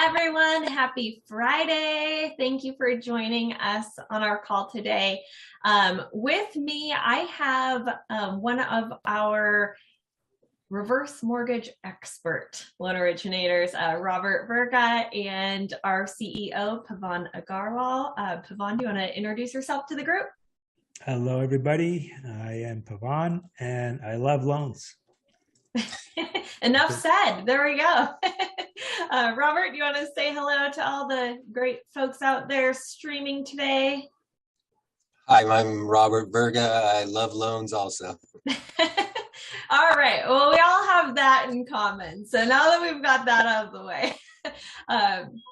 everyone. Happy Friday. Thank you for joining us on our call today. With me, I have one of our reverse mortgage expert loan originators, Robert Virga, and our CEO, Pavan Agarwal. Pavan, do you want to introduce yourself to the group? Hello, everybody. I am Pavan, and I love loans. Enough said. There we go. Robert, do you want to say hello to all the great folks out there streaming today? Hi, I'm Robert Virga. I love loans also. All right. Well, we all have that in common. So now that we've got that out of the way,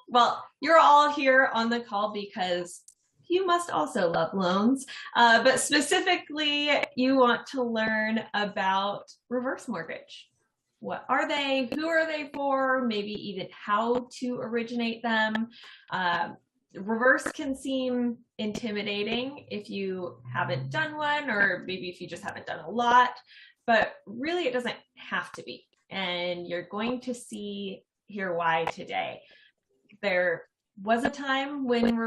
well, you're all here on the call because you must also love loans, but specifically, you want to learn about reverse mortgage. What are they? Who are they for? Maybe even how to originate them. Reverse can seem intimidating if you haven't done one, or maybe if you just haven't done a lot, but really it doesn't have to be. And you're going to hear why today. There was a time when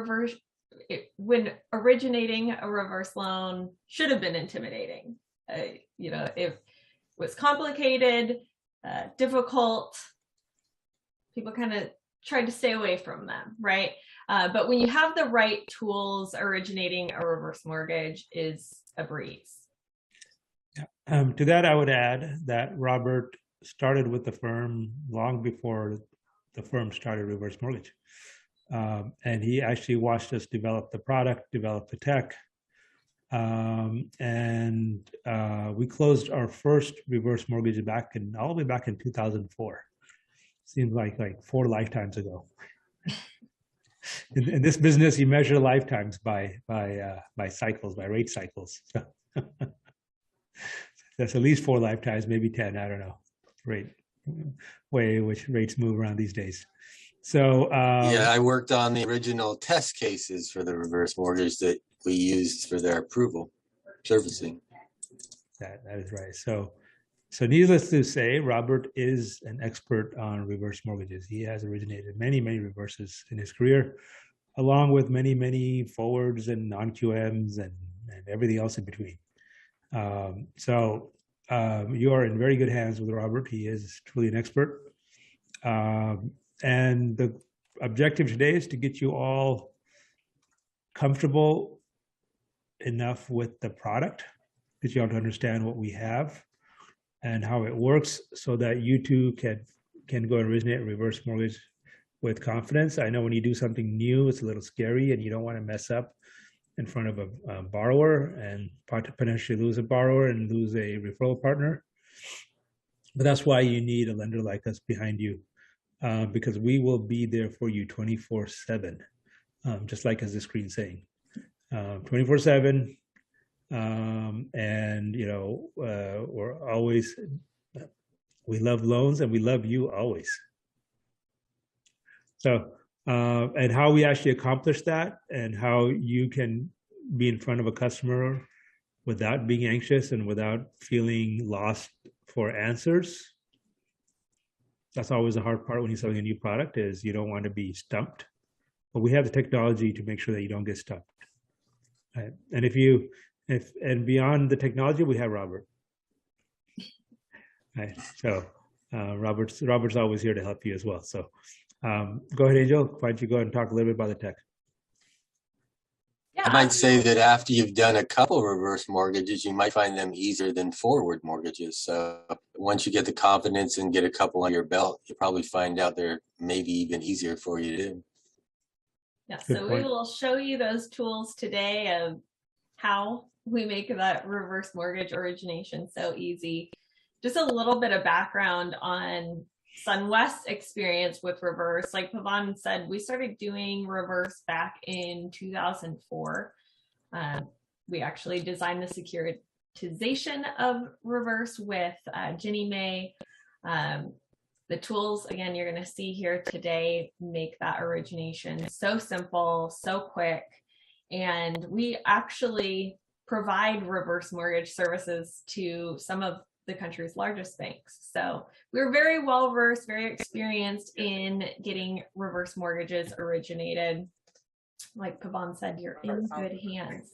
originating a reverse loan should have been intimidating. It was complicated, difficult. People kind of tried to stay away from them, right? But when you have the right tools, originating a reverse mortgage is a breeze. To that, I would add that Robert started with the firm long before the firm started reverse mortgage. And he actually watched us develop the product, develop the tech. And we closed our first reverse mortgage all the way back in 2004. Seems like 4 lifetimes ago. In this business, you measure lifetimes by cycles, by rate cycles. So that's at least 4 lifetimes, maybe 10. I don't know. Way in which rates move around these days. So yeah, I worked on the original test cases for the reverse mortgage that we used for their approval servicing. That is right. So needless to say, Robert is an expert on reverse mortgages. He has originated many reverses in his career, along with many forwards and non-QMs and everything else in between. So you are in very good hands with Robert. He is truly an expert. And the objective today is to get you all comfortable enough with the product, get you all to understand what we have and how it works so that you too can go and originate a reverse mortgage with confidence. I know when you do something new, it's a little scary and you don't want to mess up in front of a borrower and potentially lose a borrower and lose a referral partner. But that's why you need a lender like us behind you. Because we will be there for you 24/7, just like as the screen's saying, 24/7. And we're always, we love loans and we love you always. So, and how we actually accomplish that and how you can be in front of a customer without being anxious and without feeling lost for answers. That's always the hard part when you're selling a new product, is you don't want to be stumped, but we have the technology to make sure that you don't get stumped. Right? And and beyond the technology, we have Robert. Right? So Robert's always here to help you as well. So go ahead, Angel. Why don't you go ahead and talk a little bit about the tech? I might say that after you've done a couple reverse mortgages, you might find them easier than forward mortgages. So once you get the confidence and get a couple on your belt, you'll probably find out they're maybe even easier for you to do. Yeah, so we will show you those tools today of how we make that reverse mortgage origination so easy. Just a little bit of background on SunWest's experience with reverse. Like Pavan said, we started doing reverse back in 2004. We actually designed the securitization of reverse with Ginnie Mae. The tools, again, you're going to see here today make that origination so simple, so quick. And we actually provide reverse mortgage services to some of the country's largest banks. So we're very well versed, very experienced in getting reverse mortgages originated. Like Pavan said, you're in good hands.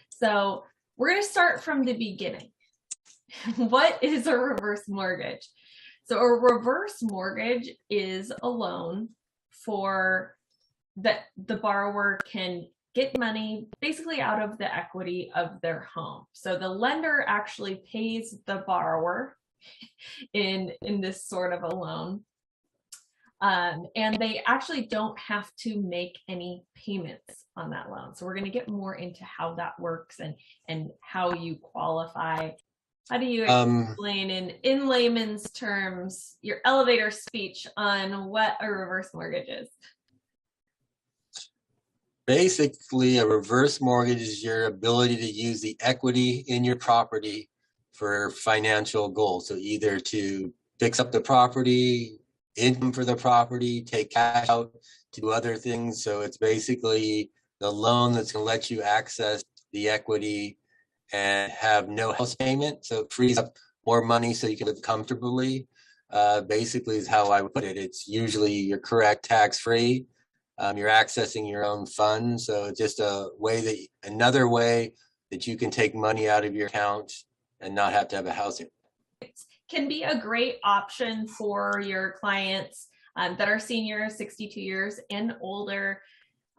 So we're going to start from the beginning. What is a reverse mortgage? So a reverse mortgage is a loan for that the borrower can get money basically out of the equity of their home. So the lender actually pays the borrower in this sort of a loan. And they actually don't have to make any payments on that loan. So we're going to get more into how that works and how you qualify. How do you explain in layman's terms your elevator speech on what a reverse mortgage is? Basically, a reverse mortgage is your ability to use the equity in your property for financial goals. So either to fix up the property, income for the property, take cash out to do other things. So it's basically the loan that's going to let you access the equity and have no house payment. So it frees up more money so you can live comfortably. Basically is how I would put it. It's usually, you're correct, tax-free. You're accessing your own funds. So it's just another way that you can take money out of your account and not have to have a house. Can be a great option for your clients that are seniors, 62 years and older.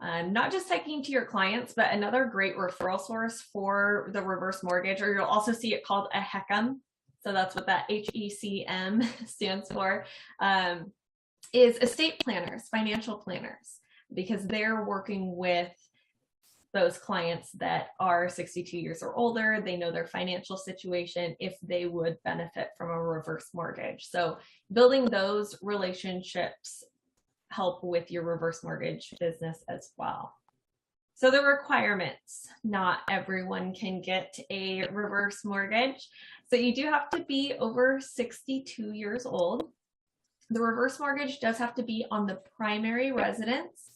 Not just talking to your clients, but another great referral source for the reverse mortgage, or you'll also see it called a HECM. So that's what that HECM stands for, is estate planners, financial planners, because they're working with those clients that are 62 years or older. They know their financial situation, if they would benefit from a reverse mortgage. So building those relationships help with your reverse mortgage business as well. So the requirements, not everyone can get a reverse mortgage. So you do have to be over 62 years old. The reverse mortgage does have to be on the primary residence.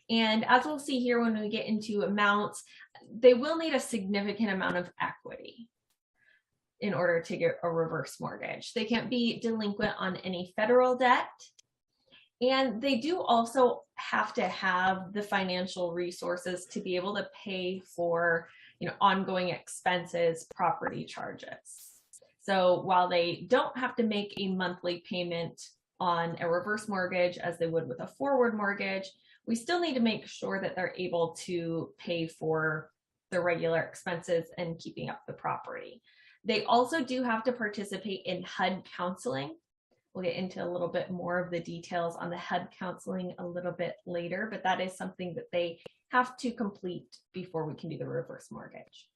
And as we'll see here when we get into amounts, they will need a significant amount of equity in order to get a reverse mortgage. They can't be delinquent on any federal debt. And they do also have to have the financial resources to be able to pay for, ongoing expenses, property charges. So while they don't have to make a monthly payment on a reverse mortgage as they would with a forward mortgage, we still need to make sure that they're able to pay for the regular expenses and keeping up the property. They also do have to participate in HUD counseling. We'll get into a little bit more of the details on the HUD counseling a little bit later, but that is something that they have to complete before we can do the reverse mortgage.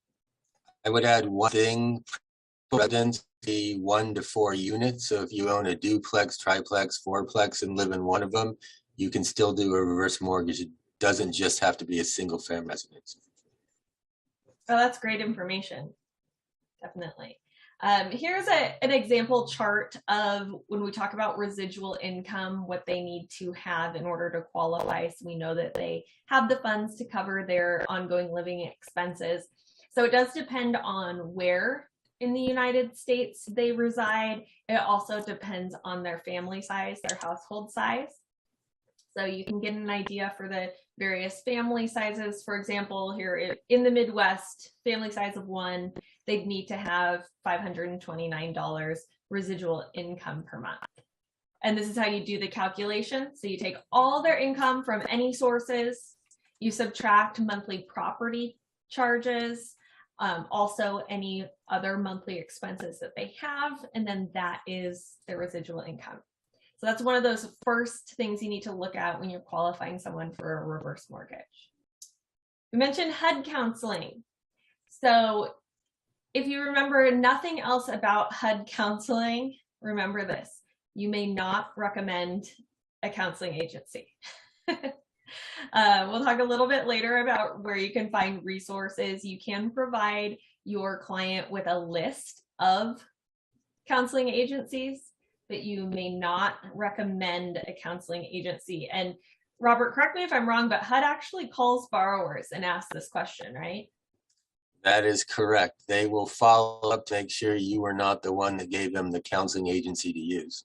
I would add one thing, residence, the 1 to 4 units. So if you own a duplex, triplex, fourplex and live in one of them, you can still do a reverse mortgage. It doesn't just have to be a single family residence. Oh, that's great information. Definitely. Here's an example chart of when we talk about residual income, what they need to have in order to qualify. So we know that they have the funds to cover their ongoing living expenses. So it does depend on where in the United States they reside. It also depends on their family size, their household size. So you can get an idea for the various family sizes. For example, here in the Midwest, family size of 1, they'd need to have $529 residual income per month. And this is how you do the calculation. So you take all their income from any sources, you subtract monthly property charges, also any other monthly expenses that they have, and then that is their residual income. So that's one of those first things you need to look at when you're qualifying someone for a reverse mortgage. We mentioned HUD counseling. So if you remember nothing else about HUD counseling, remember this: you may not recommend a counseling agency. We'll talk a little bit later about where you can find resources. You can provide your client with a list of counseling agencies, but you may not recommend a counseling agency. And Robert, correct me if I'm wrong, but HUD actually calls borrowers and asks this question, right? That is correct. They will follow up to make sure you were not the one that gave them the counseling agency to use.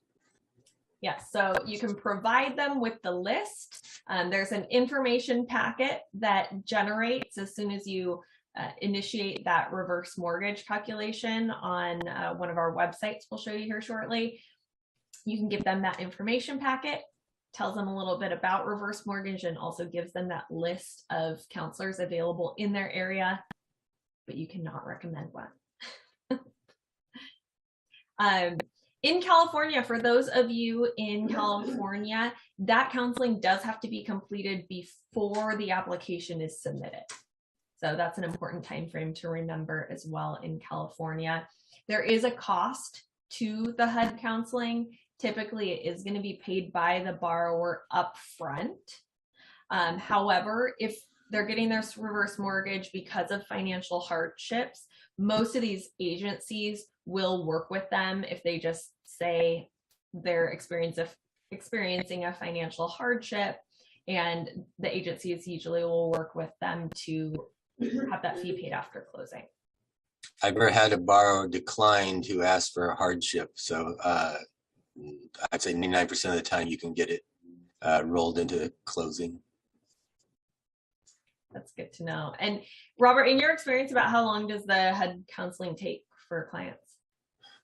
Yes, so you can provide them with the list. There's an information packet that generates as soon as you initiate that reverse mortgage calculation on one of our websites we'll show you here shortly. You can give them that information packet, tells them a little bit about reverse mortgage, and also gives them that list of counselors available in their area, but you cannot recommend one. In California, for those of you in California, that counseling does have to be completed before the application is submitted. So that's an important time frame to remember as well in California. There is a cost to the HUD counseling. Typically, it is going to be paid by the borrower up front. However, if they're getting their reverse mortgage because of financial hardships, most of these agencies will work with them if they just say they're experiencing a financial hardship, and the agencies usually will work with them to have that fee paid after closing. I've never had a borrower decline to ask for a hardship, so I'd say 99% of the time you can get it rolled into closing. That's good to know. And Robert, in your experience, about how long does the HUD counseling take for clients?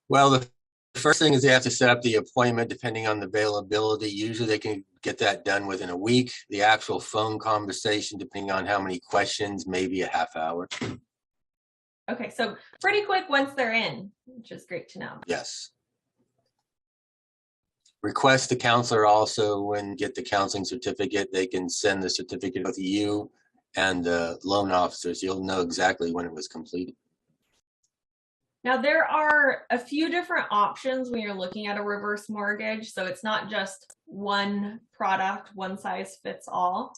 Well, the first thing is they have to set up the appointment depending on the availability. Usually they can get that done within a week. The actual phone conversation, depending on how many questions, maybe a half hour. Okay, so pretty quick once they're in, which is great to know. Yes. Request the counselor also when get the counseling certificate. They can send the certificate with you and the loan officers. You'll know exactly when it was completed. Now, there are a few different options when you're looking at a reverse mortgage. So it's not just one product, one size fits all.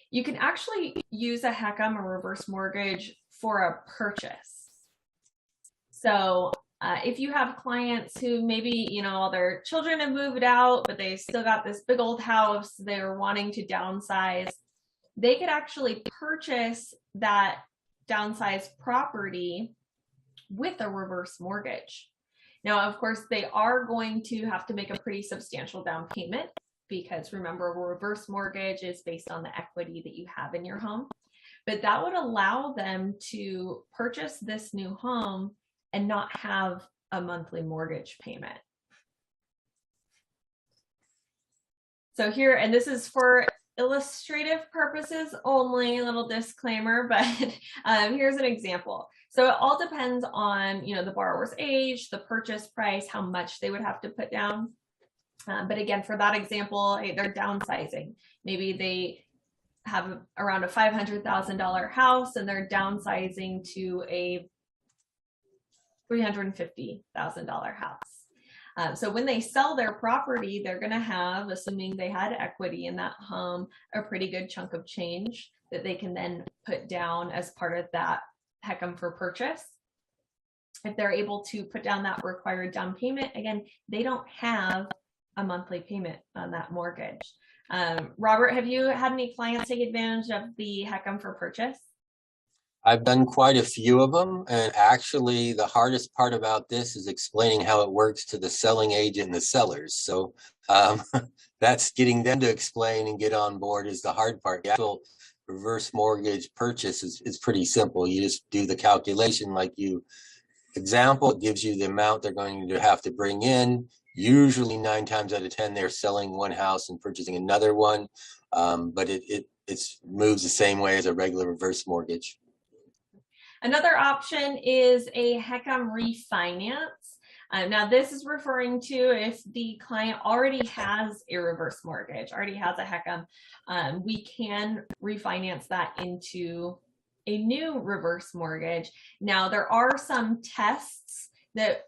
You can actually use a HECM, a reverse mortgage, for a purchase. So if you have clients who maybe, you know, their children have moved out, but they still got this big old house, they're wanting to downsize, they could actually purchase that downsized property with a reverse mortgage. Now, of course, they are going to have to make a pretty substantial down payment because remember, a reverse mortgage is based on the equity that you have in your home. But that would allow them to purchase this new home and not have a monthly mortgage payment. So here, and this is for illustrative purposes only, a little disclaimer, but here's an example. So it all depends on, you know, the borrower's age, the purchase price, how much they would have to put down. But again, for that example, they're downsizing. Maybe they have around a $500,000 house and they're downsizing to a $350,000 house. So when they sell their property, they're going to have, assuming they had equity in that home, a pretty good chunk of change that they can then put down as part of that HECM for purchase. If they're able to put down that required down payment, again, they don't have a monthly payment on that mortgage. Robert, have you had any clients take advantage of the HECM for purchase? I've done quite a few of them, and actually the hardest part about this is explaining how it works to the selling agent and the sellers. So that's getting them to explain and get on board is the hard part. The actual reverse mortgage purchase is pretty simple. You just do the calculation like you example. It gives you the amount they're going to have to bring in. Usually 9 times out of 10, they're selling one house and purchasing another one, but it moves the same way as a regular reverse mortgage. Another option is a HECM refinance. Now, this is referring to if the client already has a reverse mortgage, already has a HECM, we can refinance that into a new reverse mortgage. Now, there are some tests that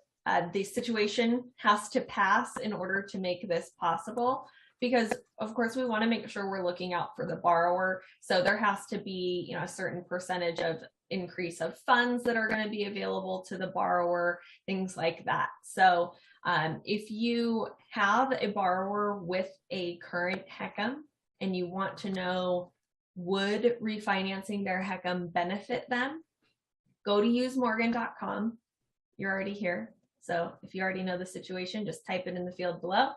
the situation has to pass in order to make this possible, because of course we want to make sure we're looking out for the borrower. So there has to be, you know, a certain percentage of increase of funds that are going to be available to the borrower, things like that. So if you have a borrower with a current HECM and you want to know would refinancing their HECM benefit them, go to usemorgan.com. You're already here. So if you already know the situation, just type it in the field below.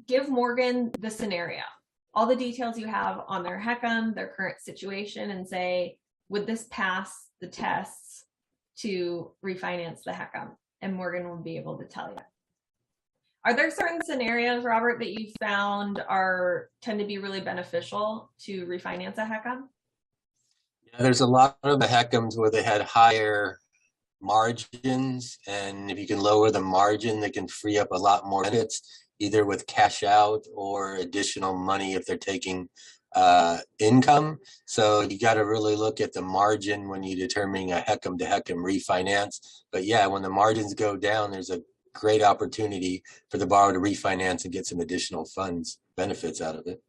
Give Morgan the scenario, all the details you have on their HECM, their current situation, and say, would this pass the tests to refinance the HECM? And Morgan will be able to tell you. Are there certain scenarios, Robert, that you found tend to be really beneficial to refinance a HECM? Yeah, there's a lot of the HECMs where they had higher margins, and if you can lower the margin, they can free up a lot more benefits, either with cash out or additional money if they're taking income. So you got to really look at the margin when you're determining a HECM to HECM refinance. But yeah, when the margins go down, there's a great opportunity for the borrower to refinance and get some additional funds benefits out of it.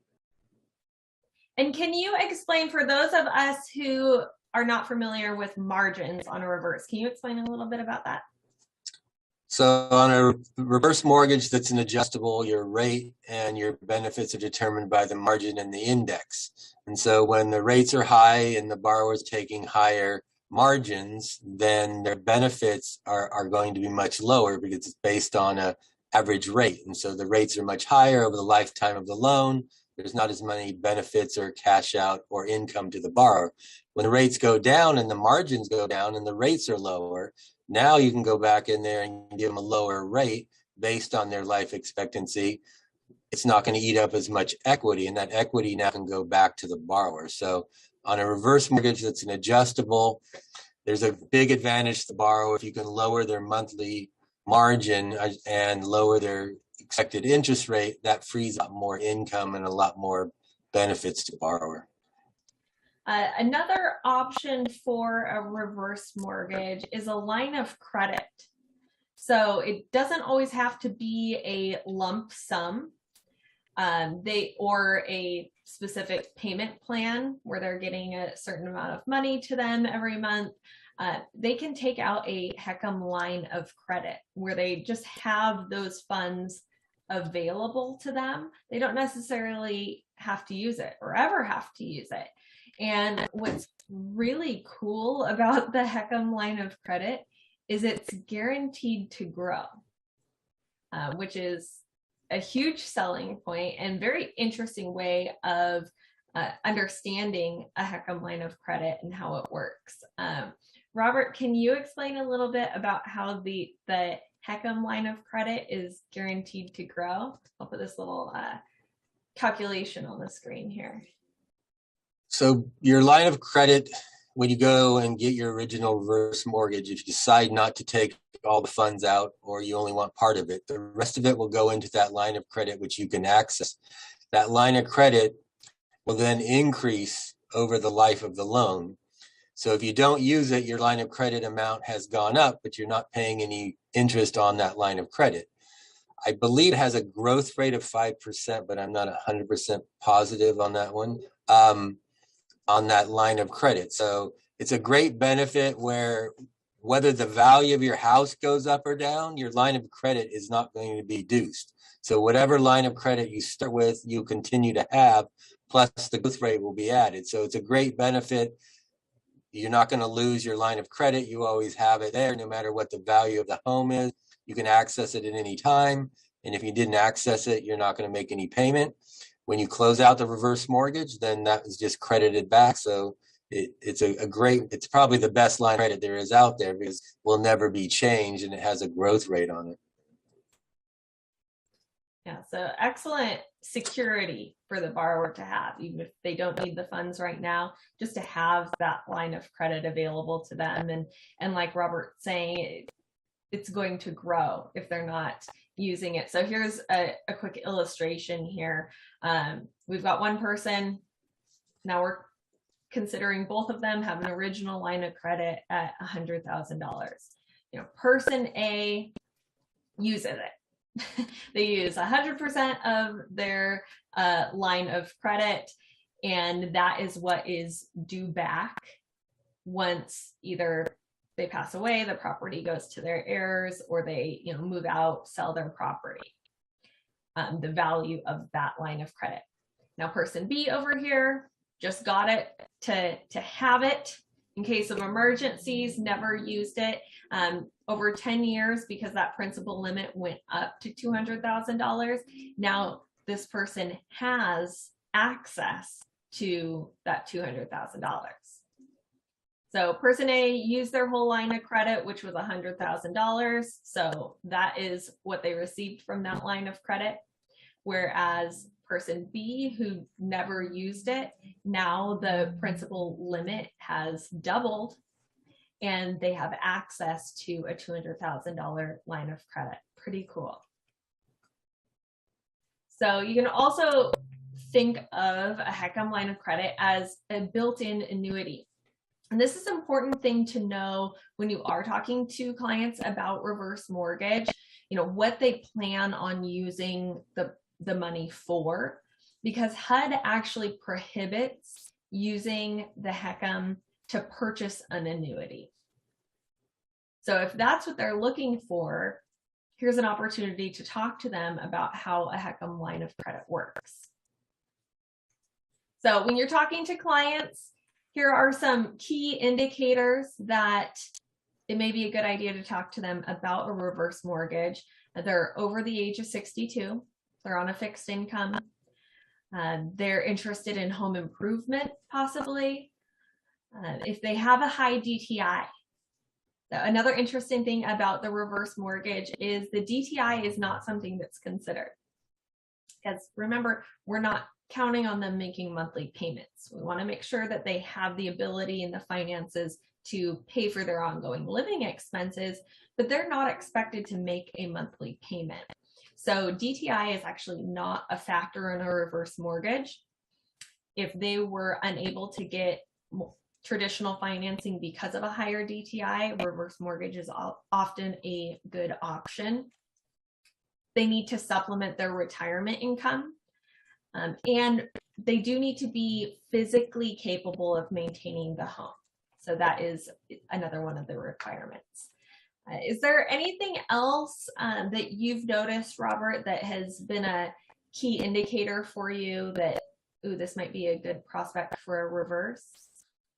And can you explain, for those of us who are not familiar with margins on a reverse, can you explain a little bit about that? So on a reverse mortgage that's an adjustable, your rate and your benefits are determined by the margin and the index. And so when the rates are high and the borrower is taking higher margins, then their benefits are going to be much lower because it's based on an average rate. And so the rates are much higher over the lifetime of the loan. There's not as many benefits or cash out or income to the borrower. When the rates go down and the margins go down and the rates are lower, now you can go back in there and give them a lower rate based on their life expectancy. It's not going to eat up as much equity, and that equity now can go back to the borrower. So on a reverse mortgage that's an adjustable, there's a big advantage to the borrower if you can lower their monthly margin and lower their expected interest rate. That frees up more income and a lot more benefits to the borrower. Another option for a reverse mortgage is a line of credit. So it doesn't always have to be a lump sum, or a specific payment plan where they're getting a certain amount of money to them every month. They can take out a HECM line of credit where they just have those funds available to them. They don't necessarily have to use it or ever have to use it. And what's really cool about the HECM line of credit is it's guaranteed to grow, which is a huge selling point and very interesting way of understanding a HECM line of credit and how it works. Robert, can you explain a little bit about how the HECM line of credit is guaranteed to grow? I'll put this little calculation on the screen here. So your line of credit, when you go and get your original reverse mortgage, if you decide not to take all the funds out or you only want part of it, the rest of it will go into that line of credit, which you can access. That line of credit will then increase over the life of the loan. So if you don't use it, your line of credit amount has gone up, but you're not paying any interest on that line of credit. I believe it has a growth rate of 5%, but I'm not 100% positive on that one. On that line of credit. So it's a great benefit where whether the value of your house goes up or down, your line of credit is not going to be reduced. So whatever line of credit you start with, you continue to have, plus the growth rate will be added. So it's a great benefit. You're not going to lose your line of credit. You always have it there, no matter what the value of the home is. You can access it at any time. And if you didn't access it, you're not going to make any payment. When you close out the reverse mortgage, then that is just credited back. So it's probably the best line of credit there is out there because it will never be changed and it has a growth rate on it. Yeah, so excellent security for the borrower to have, even if they don't need the funds right now, just to have that line of credit available to them. And like Robert's saying, it's going to grow if they're not using it. So here's a quick illustration here. We've got one person. Now we're considering both of them have an original line of credit at $100,000. Person A uses it. They use 100% of their line of credit, and that is what is due back once either they pass away, the property goes to their heirs, or they move out, sell their property. The value of that line of credit. Now person B over here just got it to have it in case of emergencies, never used it. Over 10 years, because that principal limit went up to $200,000, now this person has access to that $200,000. So person A used their whole line of credit, which was $100,000. So that is what they received from that line of credit. Whereas person B, who never used it, now the principal limit has doubled and they have access to a $200,000 line of credit. Pretty cool. So you can also think of a HECM line of credit as a built-in annuity. And this is an important thing to know when you are talking to clients about reverse mortgage, you know, what they plan on using the money for, because HUD actually prohibits using the HECM to purchase an annuity. So if that's what they're looking for, here's an opportunity to talk to them about how a HECM line of credit works. So when you're talking to clients, here are some key indicators that it may be a good idea to talk to them about a reverse mortgage. They're over the age of 62. They're on a fixed income. They're interested in home improvement, possibly. If they have a high DTI. Another interesting thing about the reverse mortgage is the DTI is not something that's considered. Because remember, we're not counting on them making monthly payments. We want to make sure that they have the ability and the finances to pay for their ongoing living expenses, but they're not expected to make a monthly payment. So DTI is actually not a factor in a reverse mortgage. If they were unable to get traditional financing because of a higher DTI, reverse mortgage is often a good option. They need to supplement their retirement income. And they do need to be physically capable of maintaining the home. So that is another one of the requirements. Is there anything else that you've noticed, Robert, that has been a key indicator for you that, ooh, this might be a good prospect for a reverse?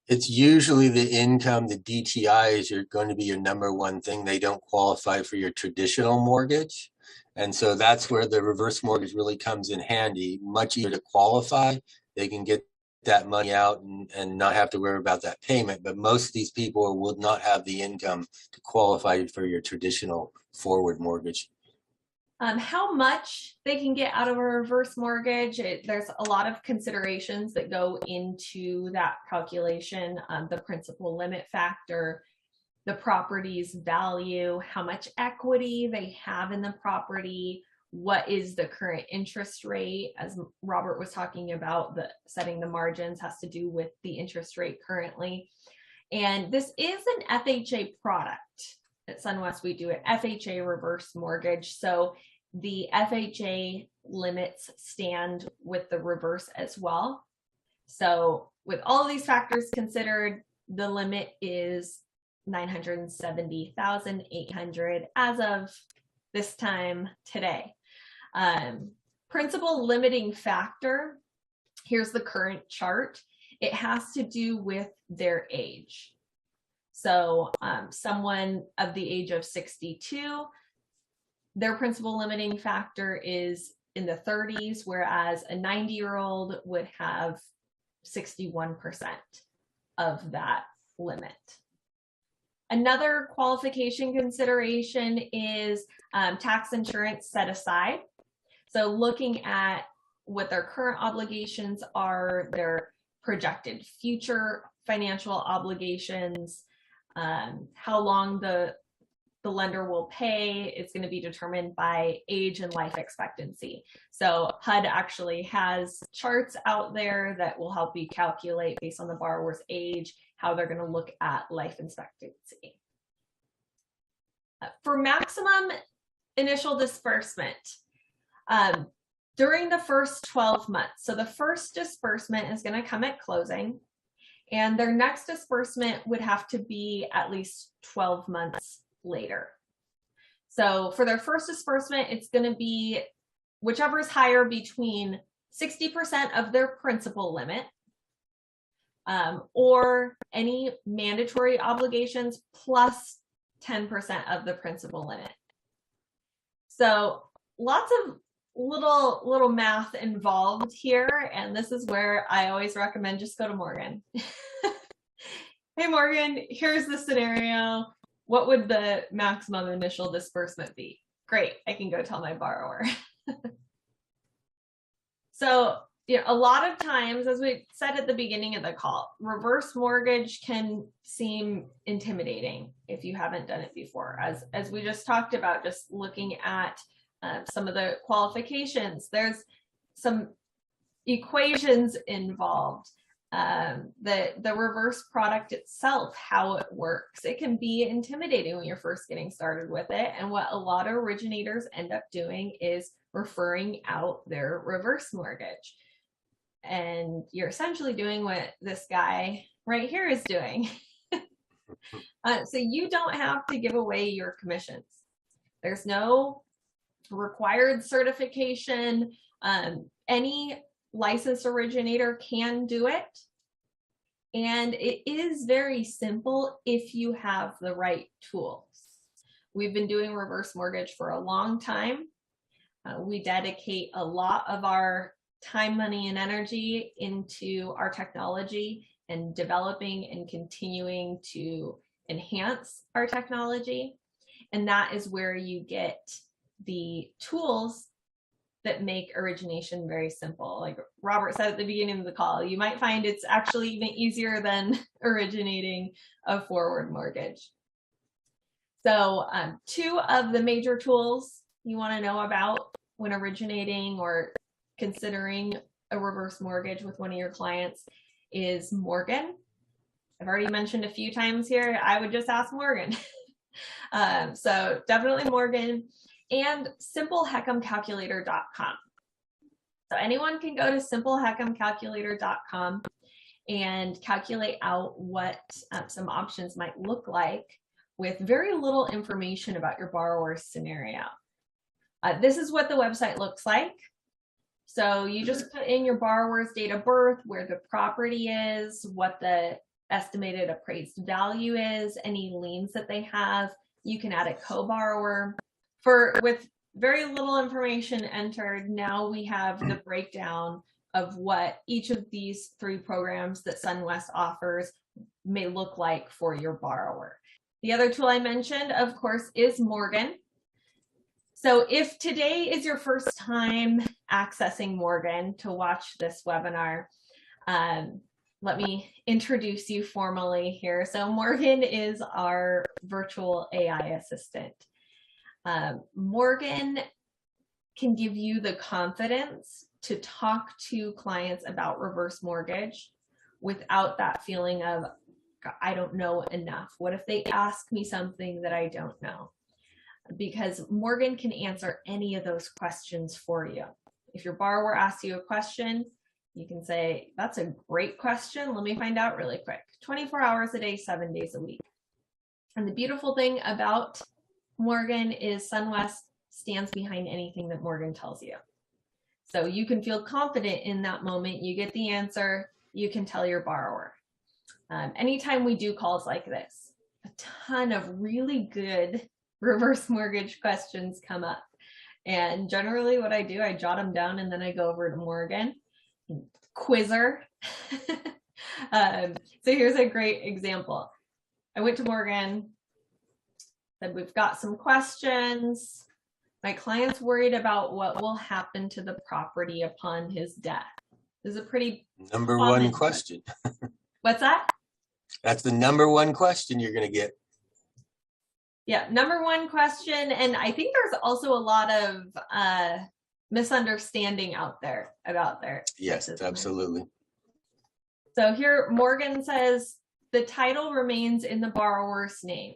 It's usually the income. The DTI is going to be your number one thing. They don't qualify for your traditional mortgage. And so that's where the reverse mortgage really comes in handy. Much easier to qualify. They can get that money out and not have to worry about that payment. But most of these people will not have the income to qualify for your traditional forward mortgage. How much they can get out of a reverse mortgage, there's a lot of considerations that go into that calculation. The principal limit factor, the property's value, how much equity they have in the property, what is the current interest rate. As Robert was talking about, setting the margins has to do with the interest rate currently. And this is an FHA product. At SunWest, we do an FHA reverse mortgage. So the FHA limits stand with the reverse as well. So with all of these factors considered, the limit is $970,800 as of this time today. Principal limiting factor, here's the current chart. It has to do with their age. So someone of the age of 62, their principal limiting factor is in the 30s, whereas a 90-year-old would have 61% of that limit. Another qualification consideration is tax insurance set aside. So looking at what their current obligations are, their projected future financial obligations, how long the lender will pay is going to be determined by age and life expectancy. So HUD actually has charts out there that will help you calculate based on the borrower's age, how they're going to look at life expectancy. For maximum initial disbursement, during the first 12 months, so the first disbursement is going to come at closing, and their next disbursement would have to be at least 12 months later. So for their first disbursement, it's going to be whichever is higher between 60% of their principal limit, or any mandatory obligations plus 10% of the principal limit. So lots of little math involved here, and this is where I always recommend just go to Morgan. Hey Morgan, here's the scenario. What would the maximum initial disbursement be? Great, I can go tell my borrower. So, a lot of times, as we said at the beginning of the call, reverse mortgage can seem intimidating if you haven't done it before. As we just talked about, just looking at some of the qualifications, there's some equations involved. The reverse product itself, how it works, it can be intimidating when you're first getting started with it. And what a lot of originators end up doing is referring out their reverse mortgage. And you're essentially doing what this guy right here is doing. So you don't have to give away your commissions. There's no required certification. Any licensed originator can do it. And it is very simple if you have the right tools. We've been doing reverse mortgage for a long time. We dedicate a lot of our time, money, and energy into our technology and developing and continuing to enhance our technology. And that is where you get the tools that make origination very simple. Like Robert said at the beginning of the call, you might find it's actually even easier than originating a forward mortgage. So 2 of the major tools you want to know about when originating or considering a reverse mortgage with one of your clients is Morgan. I've already mentioned a few times here, I would just ask Morgan. So definitely Morgan, and simpleheckmcalculator.com. So anyone can go to simpleheckmcalculator.com and calculate out what some options might look like with very little information about your borrower's scenario. This is what the website looks like. So you just put in your borrower's date of birth, where the property is, what the estimated appraised value is, any liens that they have. You can add a co-borrower. With very little information entered, now we have the breakdown of what each of these 3 programs that SunWest offers may look like for your borrower. The other tool I mentioned, of course, is Morgan. So if today is your first time accessing Morgan to watch this webinar, let me introduce you formally here. So Morgan is our virtual AI assistant. Morgan can give you the confidence to talk to clients about reverse mortgage without that feeling of, I don't know enough. What if they ask me something that I don't know? Because Morgan can answer any of those questions for you. If your borrower asks you a question, you can say, that's a great question. Let me find out really quick. 24 hours a day, 7 days a week. And the beautiful thing about Morgan is SunWest stands behind anything that Morgan tells you. So you can feel confident in that moment. You get the answer, you can tell your borrower. Anytime we do calls like this, a ton of really good reverse mortgage questions come up. And generally what I do, I jot them down and then I go over to Morgan, quizzer. So here's a great example. I went to Morgan, said, we've got some questions. My client's worried about what will happen to the property upon his death. This is a pretty number one question. What's that? That's the number one question you're going to get. Yeah, number one question. And I think there's also a lot of misunderstanding out there about there. Yes, absolutely. So here Morgan says the title remains in the borrower's name.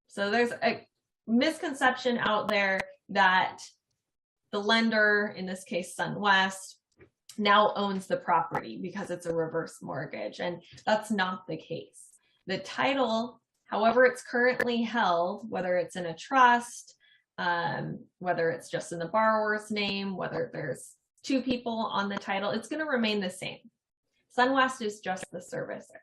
So there's a misconception out there that the lender, in this case SunWest, now owns the property because it's a reverse mortgage, and that's not the case. The title, however it's currently held, whether it's in a trust, whether it's just in the borrower's name, whether there's two people on the title, it's going to remain the same. SunWest is just the servicer.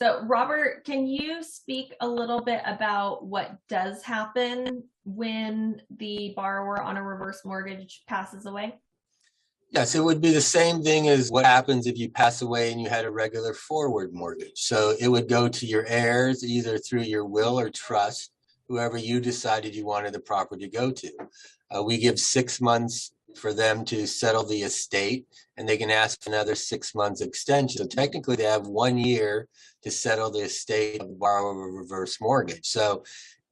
So Robert, can you speak a little bit about what does happen when the borrower on a reverse mortgage passes away? Yes, it would be the same thing as what happens if you pass away and you had a regular forward mortgage. So it would go to your heirs, either through your will or trust, whoever you decided you wanted the property to go to. We give 6 months for them to settle the estate, and they can ask for another 6 months extension. So technically they have 1 year to settle the estate of the borrower of a reverse mortgage. So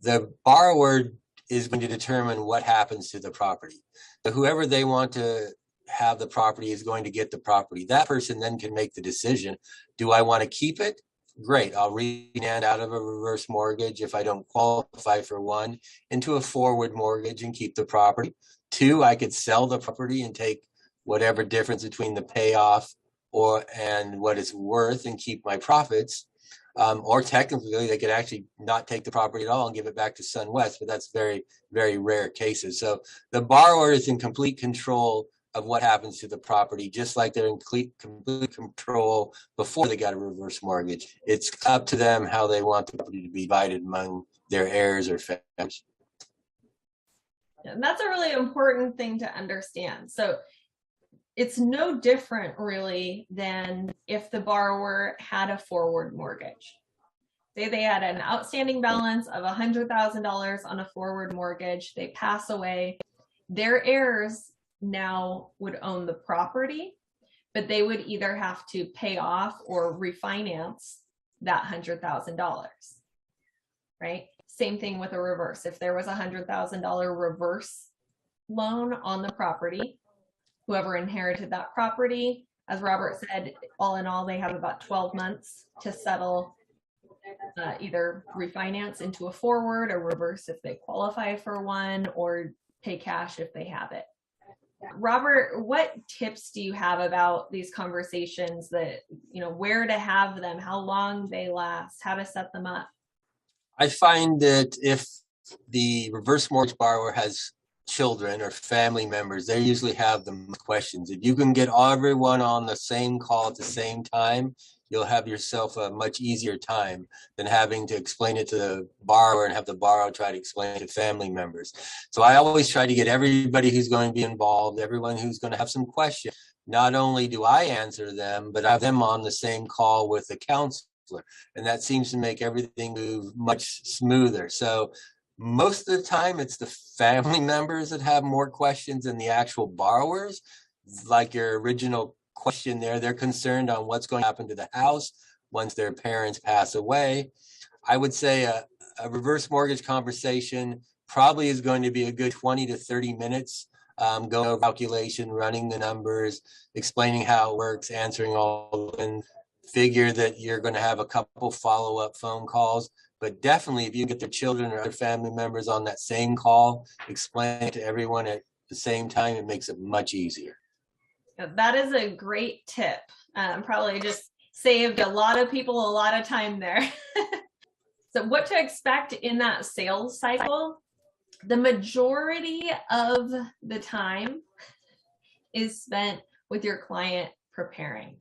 the borrower is going to determine what happens to the property. So whoever they want to have the property is going to get the property. That person then can make the decision. Do I want to keep it? Great. I'll refinance out of a reverse mortgage if I don't qualify for one into a forward mortgage and keep the property. 2, I could sell the property and take whatever difference between the payoff and what it's worth and keep my profits. Or technically, they could actually not take the property at all and give it back to SunWest, but that's very, very rare cases. So the borrower is in complete control of what happens to the property, just like they're in complete control before they got a reverse mortgage. It's up to them how they want the property to be divided among their heirs or families. And that's a really important thing to understand. So it's no different really than if the borrower had a forward mortgage. Say they had an outstanding balance of $100,000 on a forward mortgage, they pass away, their heirs now would own the property, but they would either have to pay off or refinance that $100,000, right? Same thing with a reverse. If there was a $100,000 reverse loan on the property, whoever inherited that property, as Robert said, all in all, they have about 12 months to settle, either refinance into a forward or reverse if they qualify for one, or pay cash if they have it. Robert, what tips do you have about these conversations, that, where to have them, how long they last, how to set them up? I find that if the reverse mortgage borrower has children or family members, they usually have the most questions. If you can get everyone on the same call at the same time, you'll have yourself a much easier time than having to explain it to the borrower and have the borrower try to explain it to family members. So I always try to get everybody who's going to be involved, everyone who's going to have some questions. Not only do I answer them, but I have them on the same call with the counselor. And that seems to make everything move much smoother. So most of the time, it's the family members that have more questions than the actual borrowers. Like your original question there, they're concerned on what's going to happen to the house once their parents pass away. I would say a reverse mortgage conversation probably is going to be a good 20 to 30 minutes. Going over calculation, running the numbers, explaining how it works, answering all, and figure that you're going to have a couple follow-up phone calls. But definitely, if you get their children or other family members on that same call, explain it to everyone at the same time, it makes it much easier. That is a great tip. Probably just saved a lot of people a lot of time there. So what to expect in that sales cycle? The majority of the time is spent with your client preparing.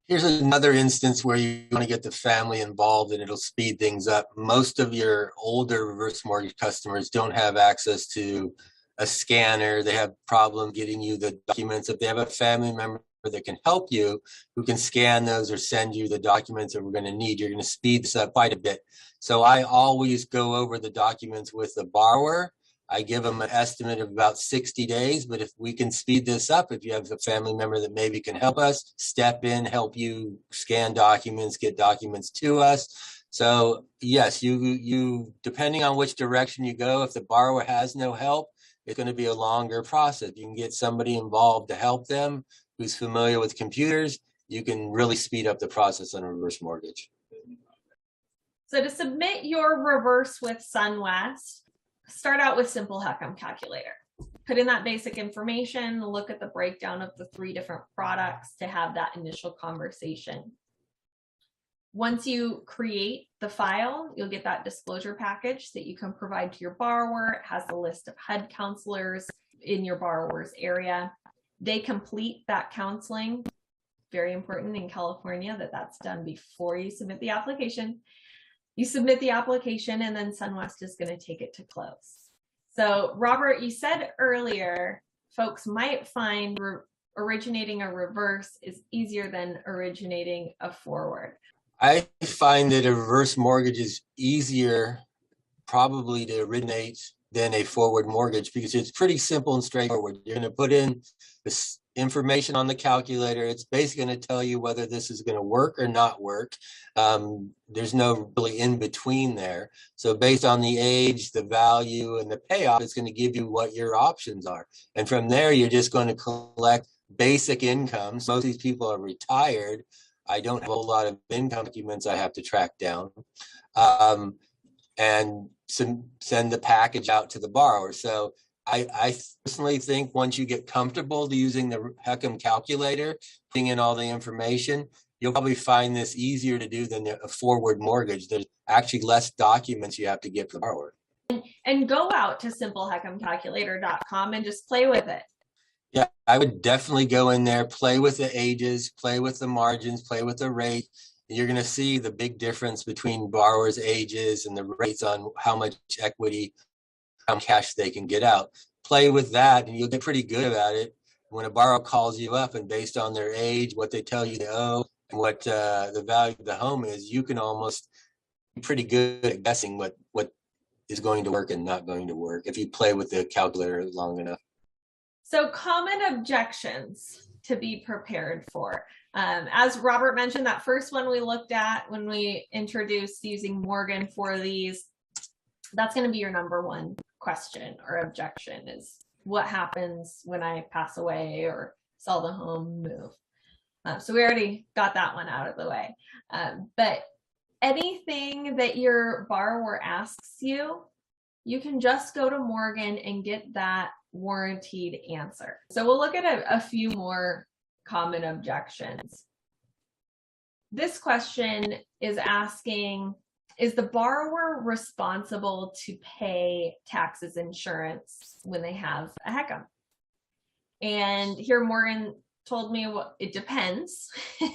Here's another instance where you want to get the family involved and it'll speed things up. Most of your older reverse mortgage customers don't have access to a scanner. They have problem getting you the documents. If they have a family member that can help you, who can scan those or send you the documents that we're going to need, you're going to speed this up quite a bit. So I always go over the documents with the borrower. I give them an estimate of about 60 days, but if we can speed this up, if you have a family member that maybe can help us, step in, help you scan documents, get documents to us. So yes, you depending on which direction you go, if the borrower has no help, it's going to be a longer process. You can get somebody involved to help them who's familiar with computers. You can really speed up the process on a reverse mortgage. So to submit your reverse with SunWest, start out with simple HECM calculator. Put in that basic information, look at the breakdown of the 3 different products to have that initial conversation. Once you create the file, you'll get that disclosure package that you can provide to your borrower. It has a list of HUD counselors in your borrower's area. They complete that counseling. Very important in California that that's done before you submit the application. You submit the application, and then SunWest is going to take it to close. So, Robert, you said earlier, folks might find originating a reverse is easier than originating a forward. I find that a reverse mortgage is easier probably to originate than a forward mortgage because it's pretty simple and straightforward. You're going to put in this information on the calculator. It's basically going to tell you whether this is going to work or not work. There's no really in between there. So based on the age, the value, and the payoff, it's going to give you what your options are. And from there, you're just going to collect basic incomes. Most of these people are retired. I don't have a lot of income documents I have to track down. And send the package out to the borrower. So I personally think once you get comfortable using the HECM calculator, putting in all the information, you'll probably find this easier to do than a forward mortgage. There's actually less documents you have to get for the borrower. And go out to simplehecmcalculator.com and just play with it. Yeah, I would definitely go in there, play with the ages, play with the margins, play with the rate. You're going to see the big difference between borrowers' ages and the rates on how much equity, how much cash they can get out. Play with that, and you'll get pretty good at it. When a borrower calls you up and based on their age, what they tell you they owe, and what the value of the home is, you can almost be pretty good at guessing what is going to work and not going to work if you play with the calculator long enough. So, common objections to be prepared for. As Robert mentioned, that first one we looked at when we introduced using Morgan for these, that's going to be your number one question or objection is what happens when I pass away or sell the home, move. So we already got that one out of the way. But anything that your borrower asks you, you can just go to Morgan and get that warranted answer. So we'll look at a few more common objections. This question is asking, is the borrower responsible to pay taxes, insurance when they have a HECM? And here Morgan told me it depends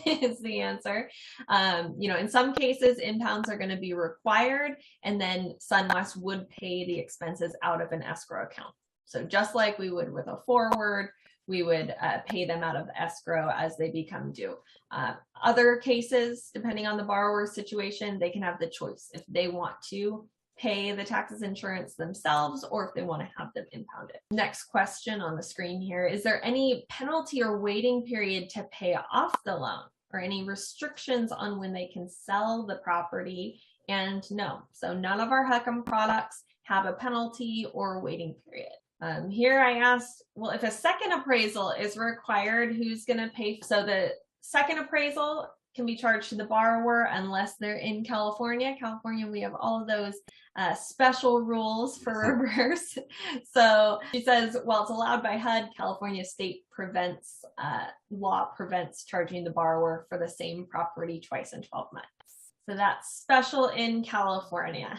is the answer. In some cases, impounds are going to be required, and then SunWest would pay the expenses out of an escrow account. So just like we would with a forward, we would pay them out of escrow as they become due. Other cases, depending on the borrower's situation, they can have the choice if they want to pay the taxes, insurance themselves, or if they want to have them impounded. Next question on the screen here, is there any penalty or waiting period to pay off the loan, or any restrictions on when they can sell the property? And no, so none of our HECM products have a penalty or waiting period. Here I asked, well, if a second appraisal is required, who's going to pay? So the second appraisal can be charged to the borrower unless they're in California. California, we have all of those special rules for reverse. So she says, well, it's allowed by HUD. California state law prevents charging the borrower for the same property twice in 12 months. So that's special in California.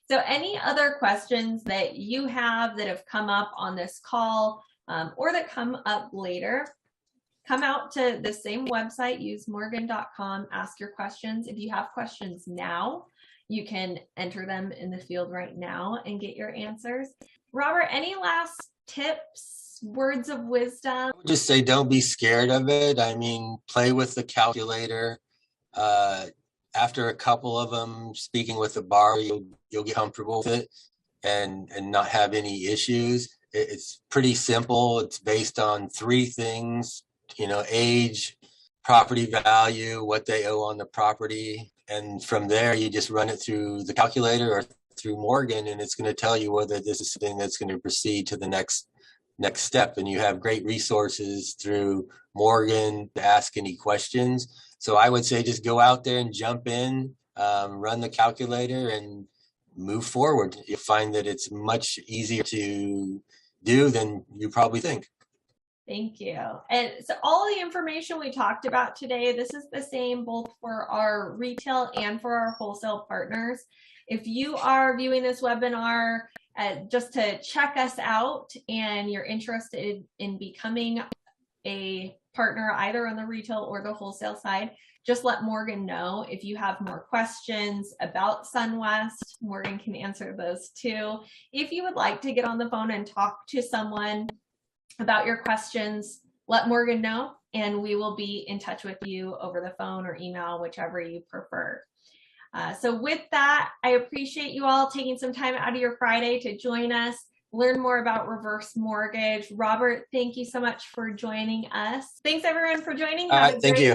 So any other questions that you have that have come up on this call or that come up later, come out to the same website, use morgan.com, ask your questions. If you have questions now, you can enter them in the field right now and get your answers. Robert, any last tips, words of wisdom? I would just say don't be scared of it. I mean, play with the calculator. After a couple of them, speaking with the borrower, you'll get comfortable with it and not have any issues. It's pretty simple. It's based on three things, age, property value, what they owe on the property. And from there, you just run it through the calculator or through Morgan, and it's going to tell you whether this is something that's going to proceed to the next step. And you have great resources through Morgan to ask any questions. So I would say just go out there and jump in, run the calculator and move forward. You'll find that it's much easier to do than you probably think. Thank you. And so all the information we talked about today, this is the same both for our retail and for our wholesale partners. If you are viewing this webinar just to check us out and you're interested in becoming a partner either on the retail or the wholesale side, just let Morgan know. If you have more questions about SunWest, Morgan can answer those too. If you would like to get on the phone and talk to someone about your questions, let Morgan know, and we will be in touch with you over the phone or email, whichever you prefer. So with that, I appreciate you all taking some time out of your Friday to join us, learn more about reverse mortgage. Robert, thank you so much for joining us. Thanks everyone for joining. All right, thank you.